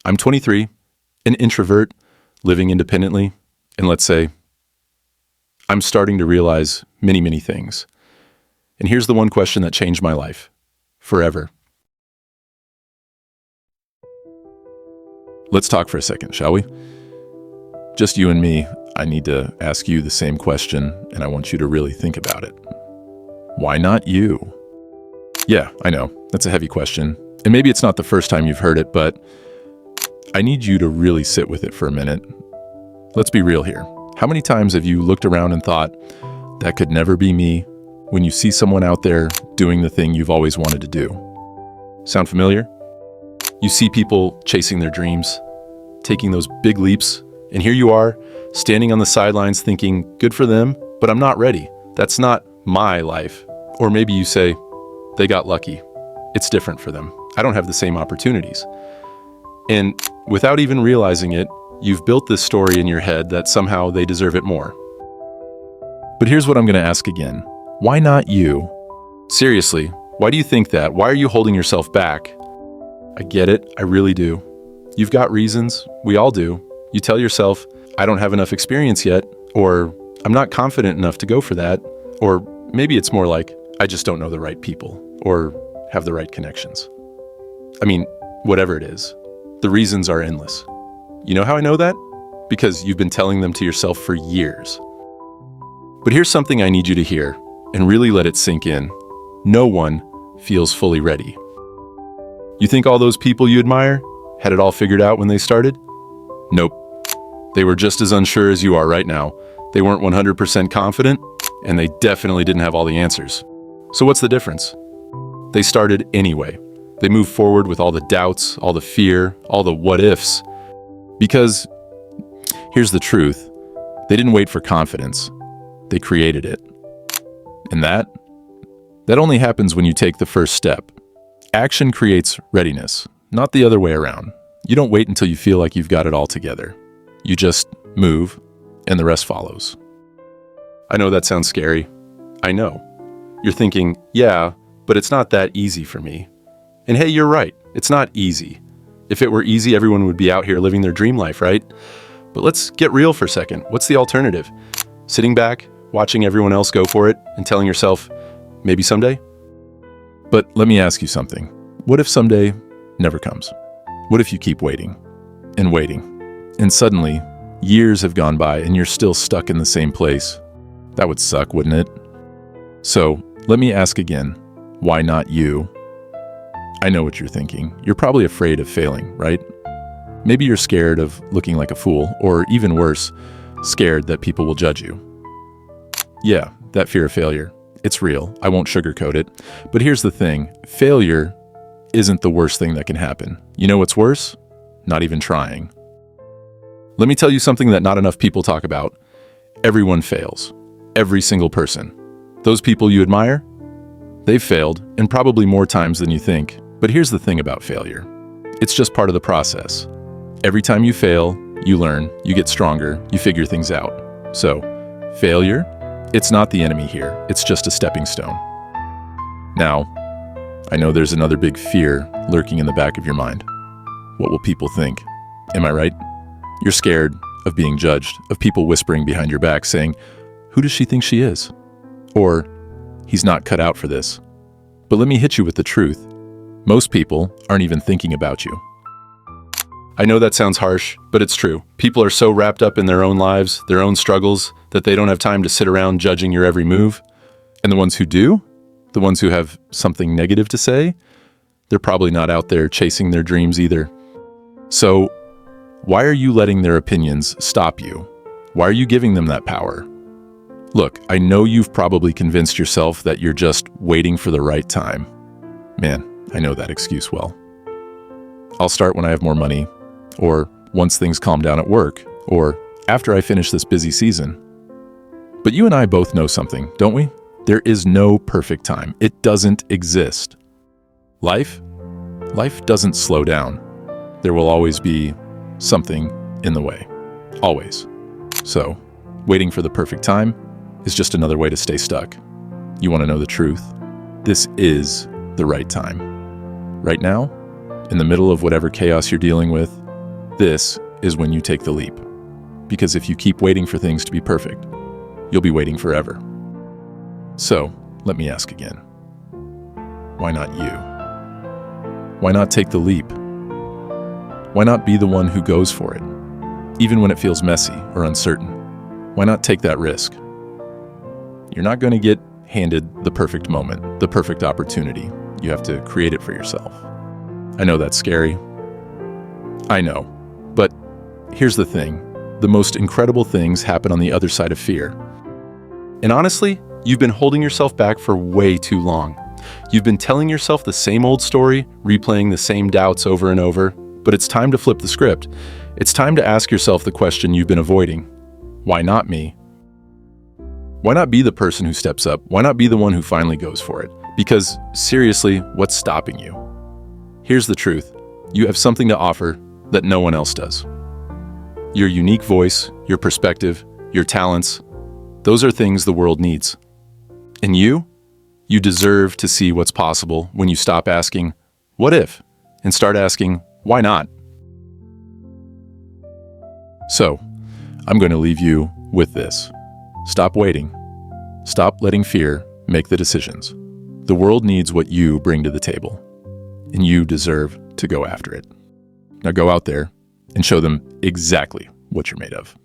I'm 23, an introvert, living independently, and let's say I'm starting to realize many, many things. And here's the one question that changed my life forever. Let's talk for a second, shall we? Just you and me. I need to ask you the same question, and I want you to really think about it. Why not you? Yeah, I know, that's a heavy question. And maybe it's not the first time you've heard it, but I need you to really sit with it for a minute. Let's be real here. How many times have you looked around and thought, that could never be me, when you see someone out there doing the thing you've always wanted to do? Sound familiar? You see people chasing their dreams, taking those big leaps, and here you are, standing on the sidelines thinking, good for them, but I'm not ready. That's not my life. Or maybe you say, they got lucky. It's different for them. I don't have the same opportunities. And without even realizing it, you've built this story in your head that somehow they deserve it more. But here's what I'm going to ask again. Why not you? Seriously, why do you think that? Why are you holding yourself back? I get it. I really do. You've got reasons. We all do. You tell yourself, I don't have enough experience yet, or I'm not confident enough to go for that, or maybe it's more like, I just don't know the right people, or have the right connections. I mean, whatever it is, the reasons are endless. You know how I know that? Because you've been telling them to yourself for years. But here's something I need you to hear, and really let it sink in. No one feels fully ready. You think all those people you admire had it all figured out when they started? Nope. They were just as unsure as you are right now. They weren't 100% confident, and they definitely didn't have all the answers. So what's the difference? They started anyway. They moved forward with all the doubts, all the fear, all the what-ifs. Because here's the truth. They didn't wait for confidence. They created it. And that only happens when you take the first step. Action creates readiness, not the other way around. You don't wait until you feel like you've got it all together. You just move, and the rest follows. I know that sounds scary. I know. You're thinking, yeah, but it's not that easy for me. And hey, you're right. It's not easy. If it were easy, everyone would be out here living their dream life, right? But let's get real for a second. What's the alternative? Sitting back, watching everyone else go for it, and telling yourself, maybe someday? But let me ask you something. What if someday never comes? What if you keep waiting and waiting, and suddenly years have gone by and you're still stuck in the same place? That would suck, wouldn't it? So let me ask again, why not you? I know what you're thinking. You're probably afraid of failing, right? Maybe you're scared of looking like a fool, or even worse, scared that people will judge you. Yeah, that fear of failure. It's real. I won't sugarcoat it. But here's the thing. Failure isn't the worst thing that can happen. You know what's worse? Not even trying. Let me tell you something that not enough people talk about. Everyone fails. Every single person. Those people you admire, they've failed, and probably more times than you think. But here's the thing about failure. It's just part of the process. Every time you fail, you learn, you get stronger, you figure things out. So, failure, it's not the enemy here. It's just a stepping stone. Now, I know there's another big fear lurking in the back of your mind. What will people think? Am I right? You're scared of being judged, of people whispering behind your back saying, who does she think she is? Or, he's not cut out for this. But let me hit you with the truth. Most people aren't even thinking about you. I know that sounds harsh, but it's true. People are so wrapped up in their own lives, their own struggles, that they don't have time to sit around judging your every move. And the ones who do, the ones who have something negative to say, they're probably not out there chasing their dreams either. So, why are you letting their opinions stop you? Why are you giving them that power? Look, I know you've probably convinced yourself that you're just waiting for the right time. Man, I know that excuse well. I'll start when I have more money, or once things calm down at work, or after I finish this busy season. But you and I both know something, don't we? There is no perfect time. It doesn't exist. Life doesn't slow down. There will always be something in the way. Always. So, waiting for the perfect time is just another way to stay stuck. You want to know the truth? This is the right time. Right now, in the middle of whatever chaos you're dealing with, This is when you take the leap. Because if you keep waiting for things to be perfect, you'll be waiting forever. So, let me ask again. Why not you? Why not take the leap? Why not be the one who goes for it, even when it feels messy or uncertain? Why not take that risk? You're not going to get handed the perfect moment, the perfect opportunity. You have to create it for yourself. I know that's scary. I know. But here's the thing. The most incredible things happen on the other side of fear. And honestly, you've been holding yourself back for way too long. You've been telling yourself the same old story, replaying the same doubts over and over, but it's time to flip the script. It's time to ask yourself the question you've been avoiding. Why not me? Why not be the person who steps up? Why not be the one who finally goes for it? Because seriously, what's stopping you? Here's the truth. You have something to offer that no one else does. Your unique voice, your perspective, your talents, those are things the world needs. And you deserve to see what's possible when you stop asking, what if? And start asking, why not? So, I'm going to leave you with this. Stop waiting. Stop letting fear make the decisions. The world needs what you bring to the table, and you deserve to go after it. Now go out there and show them exactly what you're made of.